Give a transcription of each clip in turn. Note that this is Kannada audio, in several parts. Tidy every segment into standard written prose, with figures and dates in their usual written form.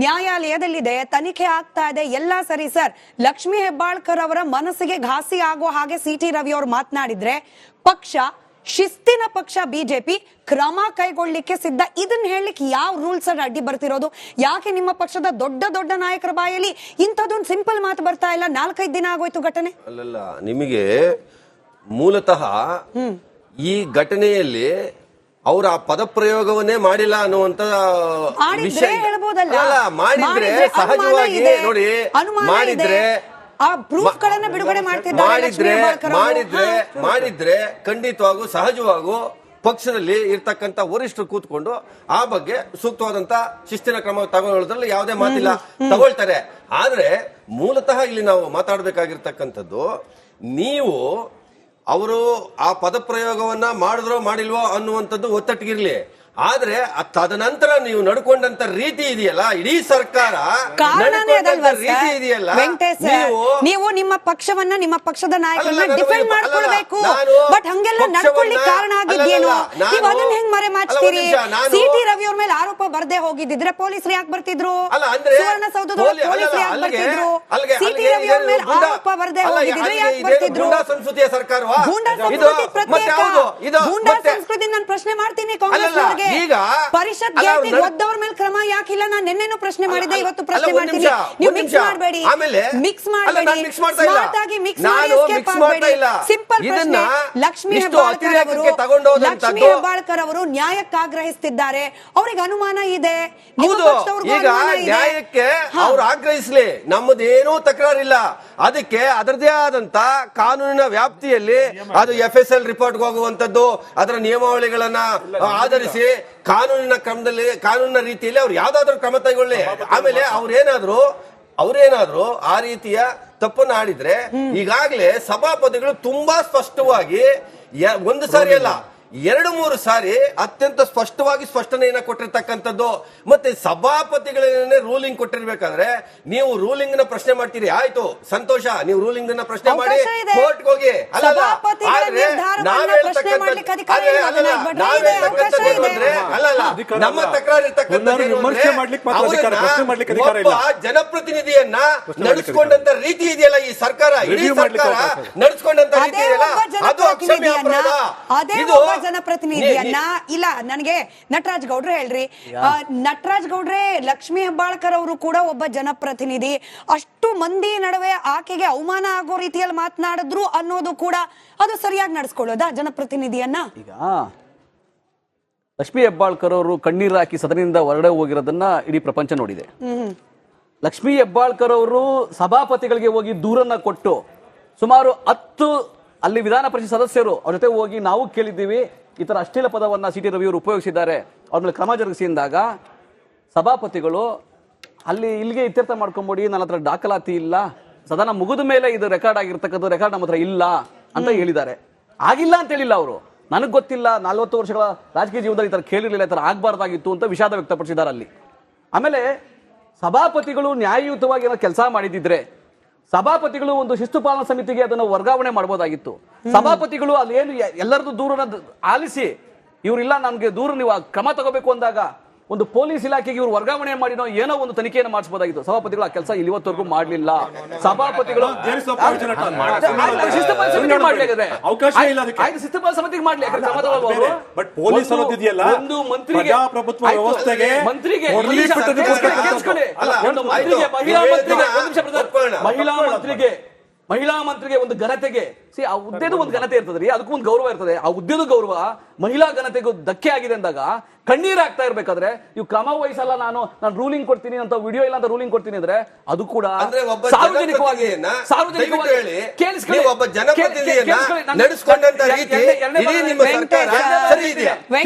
ನ್ಯಾಯಾಲಯದಲ್ಲಿದೆ, ತನಿಖೆ ಆಗ್ತಾ ಇದೆ, ಎಲ್ಲ ಸರಿ ಸರ್. ಲಕ್ಷ್ಮೀ ಹೆಬ್ಬಾಳ್ಕರ್ ಅವರ ಮನಸ್ಸಿಗೆ ಘಾಸಿ ಆಗೋ ಹಾಗೆ ಸಿಟಿ ರವಿ ಅವರು ಮಾತನಾಡಿದ್ರೆ ಪಕ್ಷ, ಶಿಸ್ತಿನ ಪಕ್ಷ ಬಿಜೆಪಿ ಕ್ರಮ ಕೈಗೊಳ್ಳಿಕ್ಕೆ ಸಿದ್ಧ. ಇದನ್ನ ಹೇಳಲಿಕ್ಕೆ ಯಾವ ರೂಲ್ಸ್ ಅಡ್ಡಿ ಬರ್ತಿರೋದು? ಯಾಕೆ ನಿಮ್ಮ ಪಕ್ಷದ ದೊಡ್ಡ ದೊಡ್ಡ ನಾಯಕರ ಬಾಯಲ್ಲಿ ಇಂಥದ್ದೊಂದು ಸಿಂಪಲ್ ಮಾತು ಬರ್ತಾ ಇಲ್ಲ? 4-5 ದಿನ ಆಗೋಯ್ತು ಘಟನೆ. ಅಲ್ಲಲ್ಲ, ನಿಮಗೆ ಮೂಲತಃ ಈ ಘಟನೆಯಲ್ಲಿ ಅವರ ಆ ಪದಪ್ರಯೋಗವನ್ನೇ ಮಾಡಿಲ್ಲ ಅನ್ನುವಂತ ವಿಷಯ ಮಾಡಿದ್ರೆ ಸಹಜವಾಗಿ ನೋಡಿ, ಮಾಡಿದ್ರೆ ಬಿಡುಗಡೆ ಮಾಡಿದ್ರೆ ಖಂಡಿತವಾಗೂ ಸಹಜವಾಗೂ ಪಕ್ಷದಲ್ಲಿ ಇರ್ತಕ್ಕಂಥ ವರಿಷ್ಠರು ಕೂತ್ಕೊಂಡು ಆ ಬಗ್ಗೆ ಸೂಕ್ತವಾದಂತ ಶಿಸ್ತಿನ ಕ್ರಮ ತಗೊಳ್ಳೋದ್ರಲ್ಲಿ ಯಾವುದೇ ಮಾತಿಲ್ಲ, ತಗೊಳ್ತಾರೆ. ಆದ್ರೆ ಮೂಲತಃ ಇಲ್ಲಿ ನಾವು ಮಾತಾಡಬೇಕಾಗಿರ್ತಕ್ಕಂಥದ್ದು, ನೀವು ಅವರು ಆ ಪದಪ್ರಯೋಗವನ್ನ ಮಾಡಿದ್ರೋ ಮಾಡಿಲ್ವೋ ಅನ್ನುವಂಥದ್ದು ಒತ್ತಟ್ಟಿಗಿರ್ಲಿ, ಆದ್ರೆ ತದನಂತರ ನೀವು ನಡ್ಕೊಂಡಂತ ರೀತಿ ಇದೆಯಲ್ಲ, ಇಡೀ ಸರ್ಕಾರ ರೀತಿ ಇದೆಯಲ್ಲ, ನೀವು ನಿಮ್ಮ ಪಕ್ಷವನ್ನ, ನಿಮ್ಮ ಪಕ್ಷದ ನಾಯಕರನ್ನ ಡಿಫೆಂಡ್ ಮಾಡ್ಕೊಳ್ಬೇಕು. ಬಟ್ ಹಂಗೆಲ್ಲ ನಡ್ಕೊಳ್ಳಿಕ್ಕೆ ಕಾರಣ ಆಗಿದ್ದೇನು? ನೀವು ಅದನ್ನ ಹೆಂಗ್ ಮರೆ ಮಾಚ್ತೀರಿ? ಸಿಟಿ ರವಿ ಅವ್ರ ಮೇಲೆ ಆರೋಪ ಬರ್ದೇ ಹೋಗಿದ್ರೆ ಪೊಲೀಸರು ಯಾಕೆ ಬರ್ತಿದ್ರು? ಸುವರ್ಣಸೌಧದ ಪೊಲೀಸರು ಯಾಕೆ ಬರ್ತಿದ್ರು? ಸಿಟಿ ರವಿ ಅವ್ರ ಮೇಲೆ ಆರೋಪ ಬರ್ದೇ ಹೋಗಿದ್ರೆ ಯಾಕೆ ಬರ್ತಿದ್ರು? ಸಂಸ್ಕೃತಿಯ ಸರ್ಕಾರವಾ? ಗೂಂಡಾ ಸಂಸ್ಕೃತಿ ಪ್ರತ್ಯೇಕ, ಗೂಂಡಾ ಸಂಸ್ಕೃತಿ ನಾನು ಪ್ರಶ್ನೆ ಮಾಡ್ತೀನಿ ಕಾಂಗ್ರೆಸ್ ಅವರಿಗೆ. ಪರಿಷತ್ ಒದ್ದವ್ರ ಮೇಲೆ ಕ್ರಮ ಯಾಕಿಲ್ಲ? ನಾನು ನಿನ್ನೆನೂ ಪ್ರಶ್ನೆ ಮಾಡಿದ್ದೆ, ಇವತ್ತು ಪ್ರಶ್ನೆ ಮಾಡ್ತೀನಿ. ನೀವು ಮಿಕ್ಸ್ ಮಾಡಬೇಡಿ, ಮಿಕ್ಸ್ ಮಾಡಬೇಡಿ, ಸ್ಮಾರ್ಟ್ ಆಗಿ ಮಿಕ್ಸ್ ಮಾಡಿ ಎಸ್ಕೇಪ್ ಆಗಬೇಡಿ. ಸಿಂಪಲ್ ಪ್ರಶ್ನೆ. ಲಕ್ಷ್ಮೀ ಹೆಬ್ಬಾಳ್ಕರ್ ಅವರು ನ್ಯಾಯಕ್ಕೆ ಆಗ್ರಹಿಸುತ್ತಿದ್ದಾರೆ, ಅವರಿಗೆ ಅನುಮಾನ ಇದೆ. ಈಗ ನ್ಯಾಯಕ್ಕೆ ಅವ್ರು ಆಗ್ರಹಿಸ್ಲಿ, ನಮ್ಮದೇನೂ ತಕರಾರಿಲ್ಲ. ಅದಕ್ಕೆ ಅದರದೇ ಆದಂತ ಕಾನೂನಿನ ವ್ಯಾಪ್ತಿಯಲ್ಲಿ ಅದು FSL ರಿಪೋರ್ಟ್ ಹೋಗುವಂತದ್ದು, ಅದರ ನಿಯಮಾವಳಿಗಳನ್ನ ಆಧರಿಸಿ ಕಾನೂನಿನ ಕ್ರಮದಲ್ಲಿ, ಕಾನೂನಿನ ರೀತಿಯಲ್ಲಿ ಅವ್ರು ಯಾವ್ದಾದ್ರು ಕ್ರಮ ತಗೊಳ್ಳಿ. ಆಮೇಲೆ ಅವ್ರೇನಾದ್ರು ಆ ರೀತಿಯ ತಪ್ಪನ್ನು ಆಡಿದ್ರೆ, ಈಗಾಗಲೇ ಸಭಾಪತಿಗಳು ತುಂಬಾ ಸ್ಪಷ್ಟವಾಗಿ ಒಂದು ಸಾರಿ ಅಲ್ಲ 2-3 ಸಾರಿ ಅತ್ಯಂತ ಸ್ಪಷ್ಟವಾಗಿ ಸ್ಪಷ್ಟನೆಯನ್ನ ಕೊಟ್ಟಿರ್ತಕ್ಕಂಥದ್ದು. ಮತ್ತೆ ಸಭಾಪತಿಗಳನ್ನೇ ರೂಲಿಂಗ್ ಕೊಟ್ಟಿರ್ಬೇಕಾದ್ರೆ ನೀವು ರೂಲಿಂಗ್ ನ ಪ್ರಶ್ನೆ ಮಾಡ್ತೀರಿ, ಆಯ್ತು ಸಂತೋಷ, ನೀವು ರೂಲಿಂಗ್ ನ ಪ್ರಶ್ನೆ ಮಾಡಿ ಕೋರ್ಟ್ ಹೋಗಿ. ನಮ್ಮ ತಕರಾರು ಜನಪ್ರತಿನಿಧಿಯನ್ನ ನಡೆಸಿಕೊಂಡಂತ ರೀತಿ ಇದೆಯಲ್ಲ, ಈ ಸರ್ಕಾರ, ಇಡೀ ಸರ್ಕಾರ ನಡೆಸಿಕೊಂಡಂತ ರೀತಿ ಇದೆಯಲ್ಲ, ಅದು ಅಕ್ಷಮ್ಯ ಅಪರಾಧ. ಇದು ಜನಪ್ರತಿನಿಧಿಯನ್ನ ಇಲ್ಲ. ನನಗೆ ನಟರಾಜ್ ಗೌಡ್ರು ಹೇಳ್ರಿ, ನಟರಾಜ್ ಗೌಡ್ರೆ, ಲಕ್ಷ್ಮೀ ಹೆಬ್ಬಾಳ್ಕರ್ ಅವರು ಕೂಡ ಒಬ್ಬ ಜನಪ್ರತಿನಿಧಿ. ಅಷ್ಟು ಮಂದಿ ನಡುವೆ ಆಕೆಗೆ ಅವಮಾನ ಆಗೋ ರೀತಿಯಲ್ಲಿ ಮಾತನಾಡಿದ್ರು ಅನ್ನೋದು ಕೂಡ ಅದು ಸರಿಯಾಗಿ ನಡೆಸ್ಕೊಳ್ಳೋದಾ ಜನಪ್ರತಿನಿಧಿಯನ್ನ? ಈಗ ಲಕ್ಷ್ಮೀ ಹೆಬ್ಬಾಳ್ಕರ್ ಅವರು ಕಣ್ಣೀರು ಹಾಕಿ ಸದನದಿಂದ ಹೊರಡೆ ಹೋಗಿರೋದನ್ನ ಇಡೀ ಪ್ರಪಂಚ ನೋಡಿದೆ. ಲಕ್ಷ್ಮೀ ಹೆಬ್ಬಾಳ್ಕರ್ ಅವರು ಸಭಾಪತಿಗಳಿಗೆ ಹೋಗಿ ದೂರನ್ನ ಕೊಟ್ಟು ಸುಮಾರು 10 ಅಲ್ಲಿ ವಿಧಾನ ಪರಿಷತ್ ಸದಸ್ಯರು ಅವ್ರ ಜೊತೆ ಹೋಗಿ ನಾವು ಕೇಳಿದ್ದೀವಿ, ಈ ತರ ಅಶ್ಲೀಲ ಪದವನ್ನ ಸಿಟಿ ರವಿಯವರು ಉಪಯೋಗಿಸಿದ್ದಾರೆ, ಅವ್ರ ಮೇಲೆ ಕ್ರಮ ಜರುಗಿಸಿದಾಗ ಸಭಾಪತಿಗಳು ಅಲ್ಲಿ ಇಲ್ಲಿಗೆ ಇತ್ಯರ್ಥ ಮಾಡ್ಕೊಂಬಿಡಿ, ನನ್ನ ಹತ್ರ ದಾಖಲಾತಿ ಇಲ್ಲ, ಸದನ ಮುಗಿದ ಮೇಲೆ ಇದು ರೆಕಾರ್ಡ್ ಆಗಿರ್ತಕ್ಕಂಥ ರೆಕಾರ್ಡ್ ನಮ್ಮ ಹತ್ರ ಇಲ್ಲ ಅಂತ ಹೇಳಿದ್ದಾರೆ. ಆಗಿಲ್ಲ ಅಂತ ಹೇಳಿಲ್ಲ ಅವರು, ನನಗೆ ಗೊತ್ತಿಲ್ಲ, 40 ವರ್ಷಗಳ ರಾಜಕೀಯ ಜೀವನದಲ್ಲಿ ಈ ತರ ಕೇಳಿರಲಿಲ್ಲ, ಈ ತರ ಆಗ್ಬಾರ್ದಾಗಿತ್ತು ಅಂತ ವಿಷಾದ ವ್ಯಕ್ತಪಡಿಸಿದ್ದಾರೆ ಅಲ್ಲಿ. ಆಮೇಲೆ ಸಭಾಪತಿಗಳು ನ್ಯಾಯಯುತವಾಗಿ ಏನೋ ಕೆಲಸ ಮಾಡಿದಿದ್ರೆ ಸಭಾಪತಿಗಳು ಒಂದು ಶಿಸ್ತು ಪಾಲನಾ ಸಮಿತಿಗೆ ಅದನ್ನು ವರ್ಗಾವಣೆ ಮಾಡಬಹುದಾಗಿತ್ತು. ಸಭಾಪತಿಗಳು ಅಲ್ಲೇನು ಎಲ್ಲರದ್ದು ದೂರನ ಆಲಿಸಿ ಇವರಿಲ್ಲ ನಮ್ಗೆ ದೂರ ನೀವು ಕ್ರಮ ತಗೋಬೇಕು ಅಂದಾಗ ಒಂದು ಪೊಲೀಸ್ ಇಲಾಖೆಗೆ ಇವರು ವರ್ಗಾವಣೆ ಮಾಡಿನೋ ಏನೋ ಒಂದು ತನಿಖೆಯನ್ನು ಮಾಡಿಸಬಹುದಾಗಿತ್ತು. ಸಭಾಪತಿಗಳು ಆ ಕೆಲಸ ಇವತ್ತವರೆಗೂ ಮಾಡಲಿಲ್ಲ. ಸಭಾಪತಿಗಳು ಸಮಿತಿಗೆ ಮಾಡಲಿ, ಒಂದು ಮಂತ್ರಿಗೆ ಮಹಿಳಾ ಮಂತ್ರಿಗೆ ಒಂದು ಘನತೆಗೆ ಆ ಹುದ್ದೆದು ಒಂದು ಘನತೆ ಇರ್ತದೆ, ಅದಕ್ಕೂ ಒಂದು ಗೌರವ ಇರ್ತದೆ. ಆ ಹುದ್ದೆದು ಗೌರವ ಮಹಿಳಾ ಘನತೆಗೂ ಧಕ್ಕೆ ಆಗಿದೆ ಅಂದಾಗ ಕಣ್ಣೀರ್ ಆಗ್ತಾ ಇರ್ಬೇಕಾದ್ರೆ ಇವು ಕ್ರಮ ವಹಿಸಲ್ಲ, ನಾನು ರೂಲಿಂಗ್ ಕೊಡ್ತೀನಿ ಅಂತ ವಿಡಿಯೋ ಇಲ್ಲ ಅಂತ ರೂಲಿಂಗ್ ಕೊಡ್ತೀನಿ ಅಂದ್ರೆ ಅದು ಕೂಡ ಸಾರ್ವಜನಿಕವಾಗಿ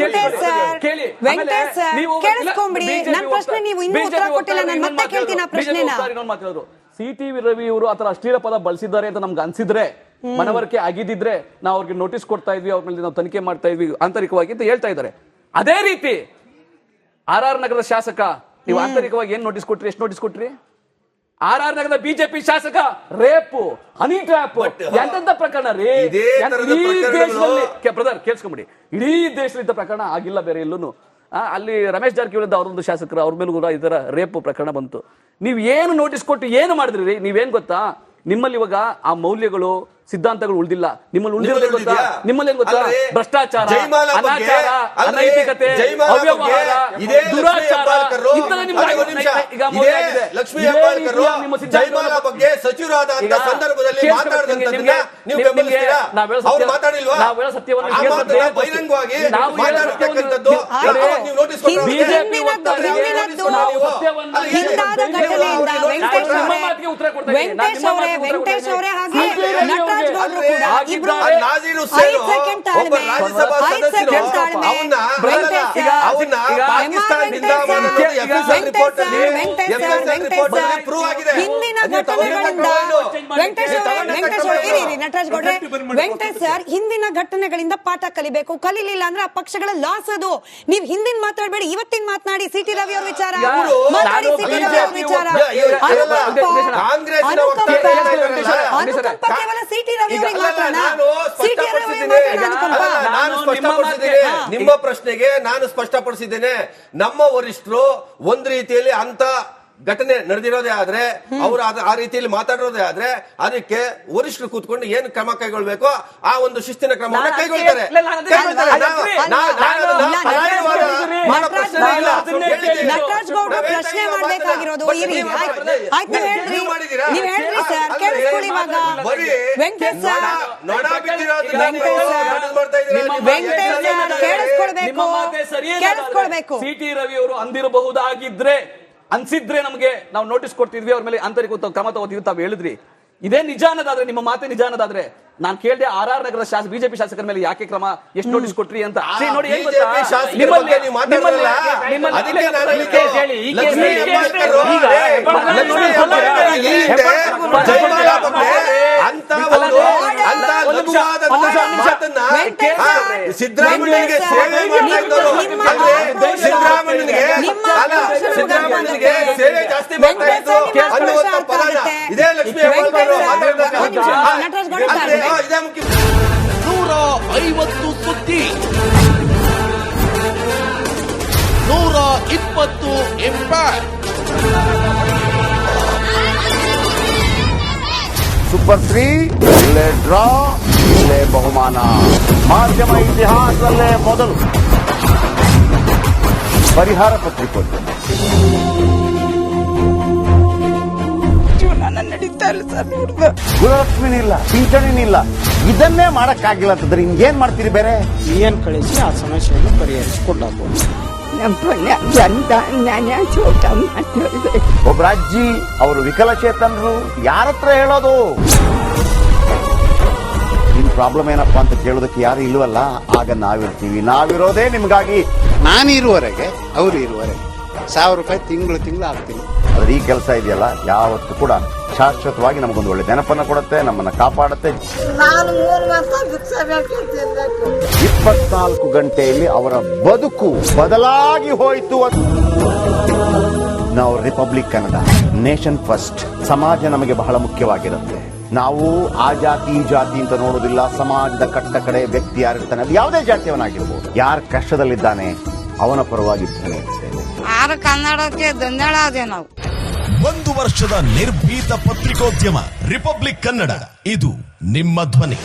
ಸಿಟಿ ರವಿ ಅವರು ಆತರ ಅಶ್ಲೀಲ ಪದ ಬಳಸಿದ್ದಾರೆ ಅಂತ ನಮ್ಗೆ ಅನ್ಸಿದ್ರೆ, ಮನವರಿಕೆ ಆಗಿದ್ದಿದ್ರೆ ನಾವು ಅವ್ರಿಗೆ ನೋಟಿಸ್ ಕೊಡ್ತಾ ಇದ್ವಿ, ಅವ್ರ ಮೇಲೆ ನಾವು ತನಿಖೆ ಮಾಡ್ತಾ ಇದ್ವಿ ಆಂತರಿಕವಾಗಿ ಅಂತ ಹೇಳ್ತಾ ಇದ್ದಾರೆ. ಅದೇ ರೀತಿ RR ನಗರದ ಶಾಸಕ ನೀವು ಆಂತರಿಕವಾಗಿ ಏನ್ ನೋಟಿಸ್ ಕೊಟ್ರಿ, ಎಷ್ಟು ನೋಟಿಸ್ ಕೊಟ್ರಿ? RR ನಗರದ ಬಿಜೆಪಿ ಶಾಸಕ ರೇಪು, ಹನಿ ಟ್ರ್ಯಾಪ್, ಎಂತೆಂತ ಪ್ರಕರಣ ರೀ ದೇಶದಲ್ಲಿ. ಬ್ರದರ್ ಕೇಳಿಸ್ಕೊಂಬಿಡಿ, ಇಡೀ ದೇಶದಲ್ಲಿ ಪ್ರಕರಣ ಆಗಿಲ್ಲ ಬೇರೆ ಎಲ್ಲೂ. ಅಲ್ಲಿ ರಮೇಶ್ ಜಾರಕಿಹೊಳಿ ಅವರೊಂದು ಶಾಸಕರು, ಅವ್ರ ಮೇಲೂ ಕೂಡ ಇದರ ರೇಪ್ ಪ್ರಕರಣ ಬಂತು. ನೀವು ಏನು ನೋಟಿಸ್ ಕೊಟ್ಟು ಏನು ಮಾಡಿದ್ರಿ? ನೀವೇನ್ ಗೊತ್ತಾ, ನಿಮ್ಮಲ್ಲಿ ಇವಾಗ ಆ ಮೌಲ್ಯಗಳು ಸಿದ್ಧಾಂತಗಳು ಉಳಿದಿಲ್ಲ. ನಿಮ್ಮಲ್ಲಿ ಉಳಿದಿರೋದೇ ಗೊತ್ತಾ? ನಿಮ್ಮಲ್ಲಿ ಏನ್ ಗೊತ್ತಾ? ಭ್ರಷ್ಟಾಚಾರ, ಅನಾಚಾರ, ಅನೈತಿಕತೆ, ಅವ್ಯವಹಾರ, ದುರಾಚಾರ, ಈಗ ಮೌಲ್ಯ ಆಗಿದೆ. ಲಕ್ಷ್ಮೀ ಹೆಬ್ಬಾಳ್ಕರ್ ಜೈಮಾಲಾ ಬಗ್ಗೆ ಸಚಿವರಾದ ಸಂದರ್ಭದಲ್ಲಿ ಮಾತಾಡಿದಂತದನ್ನ ನೀವು ಬೆಂಬಲಿಸ್ತೀರಾ? ಅವ್ರು ಮಾತಾಡಿಲ್ವಾ? ಬಹಿರಂಗವಾಗಿ ಮಾತಾಡತಕ್ಕಂಥದ್ದು ನೀವು ನೋಟಿಸ್ ವೆಂಕಟೇಶ್ ಅವರೇ ಹಾಗೆ ನಟರಾಜ್ ಗೌಡ್ರು ಕೂಡ ಇಬ್ರು ನಾಜೀರ್ ಹುಸೇನ್ ಒಬ್ಬ ರಾಜ್ಯಸಭಾ ಸದಸ್ಯರು ಅವನ್ನ ಪಾಕಿಸ್ತಾನದಿಂದ FSL ರಿಪೋರ್ಟ್ ಅಲ್ಲಿ ಪ್ರೂವ್ ಆಗಿದೆ. ಹಿಂದಿನ ಘಟನೆಗಳಿಂದ ನಟರಾಜ್ ಗೌಡ್ರೆ, ವೆಂಕಟೇಶ್ ಸರ್ ಹಿಂದಿನ ಘಟನೆಗಳಿಂದ ಪಾಠ ಕಲಿಬೇಕು. ಕಲಿಲಿಲ್ಲ ಅಂದ್ರೆ ಆ ಪಕ್ಷಗಳ ಲಾಸ್ ಅದು. ನೀವು ಹಿಂದಿನ ಮಾತಾಡಬೇಡಿ, ಇವತ್ತಿನ ಮಾತನಾಡಿ. ಸಿಟಿ ರವಿ ಅವ್ರ ವಿಚಾರ ಮಾತಾಡಿ, ಸಿಟಿ ರವಿ ಅವ್ರ ವಿಚಾರ ಅನುಕಂಪ ಕೇವಲ ಸಿಟಿ ರವಿ ಅವರಿಗೆ ಮಾತಾಡೋಣ. ಸಿಟಿ ರವಿ ಅನುಕಂಪ ನಿಮ್ಮ ಪ್ರಶ್ನೆಗೆ ನಾನು ಸ್ಪಷ್ಟಪಡಿಸಿದ್ದೇನೆ. ನಮ್ಮ ವರಿಷ್ಠರು ಒಂದು ರೀತಿಯಲ್ಲಿ ಅಂತ ಘಟನೆ ನಡೆದಿರೋದೇ ಆದ್ರೆ, ಅವರು ಆ ರೀತಿಯಲ್ಲಿ ಮಾತಾಡಿರೋದೇ ಆದ್ರೆ ಅದಕ್ಕೆ ವರಿಷ್ಠರು ಕೂತ್ಕೊಂಡು ಏನು ಕ್ರಮ ಕೈಗೊಳ್ಬೇಕು ಆ ಒಂದು ಶಿಸ್ತಿನ ಕ್ರಮವನ್ನು ಕೈಗೊಳ್ತಾರೆ. ನಟರಾಜ್ ಗೌಡ್ರು ಪ್ರಶ್ನೆ ಮಾಡಬೇಕಾಗಿರೋದು ಈ ರೀತಿ ಆಯ್ತು ಹೇಳ್ರಿ, ನೀವು ಹೇಳ್ರಿ ಸರ್, ಕೇಳಿಸ್ಕೊಳ್ಳಿ. ಇವಾಗ ವೆಂಕಟೇಶ್ ಸರ್ ಕೇಳಿಸ್ಕೊಳ್ಬೇಕು. ಸಿಟಿ ರವಿ ಅವರು ಅಂದಿರಬಹುದಾಗಿದ್ರೆ, ಅನ್ಸಿದ್ರೆ ನಮಗೆ ನಾವು ನೋಟಿಸ್ ಕೊಡ್ತಿದ್ವಿ, ಅವ್ರ ಮೇಲೆ ಆಂತರಿಕ ಕ್ರಮ ತಗೋತಿದ್ವಿ. ತಾವು ಹೇಳಿದ್ರಿ, ಇದೇ ನಿಜ ಅನ್ನೋದಾದ್ರೆ, ನಿಮ್ಮ ಮಾತೆ ನಿಜ ಅನ್ನೋದಾದ್ರೆ, ನಾನು ಕೇಳಿದೆ RR ನಗರದ ಬಿಜೆಪಿ ಶಾಸಕರ ಮೇಲೆ ಯಾಕೆ ಕ್ರಮ, ಎಷ್ಟು ನೋಟಿಸ್ ಕೊಟ್ರಿ ಅಂತ. ನೋಡಿ ಏನ್ ಗೊತ್ತಾ, ಸಿದ್ದರಾಮಯ್ಯನಿಗೆ ಸೇವೆ ಜಾಸ್ತಿ ಮಾಡ್ತಾ ಇತ್ತು ಅನ್ನುವಂತ ಪದನ ಇದೇ ಲಕ್ಷ್ಮೀ ಹೆಬ್ಬಾಳ್ಕರ್ 150 ಸುದ್ದಿ, 120 ಇಂಪ್ಯಾಕ್ಟ್. ಸೂಪರ್ 3 ಇಲ್ಲೇ ಡ್ರಾ, ಇಲ್ಲೇ ಬಹುಮಾನ. ಮಾಧ್ಯಮ ಇತಿಹಾಸದಲ್ಲೇ ಮೊದಲು ಪರಿಹಾರ ಪತ್ರಿಕೋದ್ಯಮ. ಗುರುಲಕ್ಷ್ಮಿನಿಲ್ಲ, ಪಿಂಚಣಿನಿಲ್ಲ, ಇದನ್ನೇ ಮಾಡಕ್ಕಾಗಿಲ್ಲ ಅಂತಂದ್ರೆ ಹಿಂಗೇನ್ ಮಾಡ್ತೀರಿ? ಬೇರೆ ಏನ್ ಕಳಿಸಿ ಆ ಸಮಸ್ಯೆಯನ್ನು ಪರಿಹರಿಸಿಕೊಡಬಹುದು. ಒಬ್ಬ ಅಜ್ಜಿ, ಅವರು ವಿಕಲಚೇತನರು, ಯಾರ ಹತ್ರ ಹೇಳೋದು? ನಿಮ್ ಪ್ರಾಬ್ಲಮ್ ಏನಪ್ಪಾ ಅಂತ ಕೇಳೋದಕ್ಕೆ ಯಾರು ಇಲ್ವಲ್ಲ. ಆಗ ನಾವಿರ್ತೀವಿ, ನಾವಿರೋದೇ ನಿಮ್ಗಾಗಿ. ನಾನಿರುವವರೆಗೆ ಅವ್ರು ಇರುವವರೆಗೆ 1000 ರೂಪಾಯಿ ತಿಂಗಳು ಆಗ್ತೀನಿ. ಆದ್ರೆ ಈ ಕೆಲಸ ಇದೆಯಲ್ಲ, ಯಾವತ್ತೂ ಕೂಡ ಶಾಶ್ವತವಾಗಿ ನಮಗೊಂದು ಒಳ್ಳೆ ನೆನಪನ್ನ ಕೊಡುತ್ತೆ, ನಮ್ಮನ್ನ ಕಾಪಾಡುತ್ತೆ. 24 ಗಂಟೆಯಲ್ಲಿ ಅವರ ಬದುಕು ಬದಲಾಗಿ ಹೋಯಿತು. ನಾವು ರಿಪಬ್ಲಿಕ್ ಕನ್ನಡ, ನೇಷನ್ ಫಸ್ಟ್. ಸಮಾಜ ನಮಗೆ ಬಹಳ ಮುಖ್ಯವಾಗಿರುತ್ತೆ. ನಾವು ಆ ಜಾತಿ ಈ ಜಾತಿ ಅಂತ ನೋಡೋದಿಲ್ಲ. ಸಮಾಜದ ಕಟ್ಟ ಕಡೆ ವ್ಯಕ್ತಿ ಯಾರಿರ್ತಾನೆ, ಅದು ಯಾವುದೇ ಜಾತಿಯವನಾಗಿರ್ಬೋದು, ಯಾರ ಕಷ್ಟದಲ್ಲಿದ್ದಾನೆ ಅವನ ಪರವಾಗಿರ್ತಾನೆ. ಕನ್ನಡಕ್ಕೆ ಧನ್ಯವಾದ. ನಾವು 1 ವರ್ಷದ ನಿರ್ಭೀತ ಪತ್ರಿಕೋದ್ಯಮ ರಿಪಬ್ಲಿಕ್ ಕನ್ನಡ, ಇದು ನಿಮ್ಮ ಧ್ವನಿ.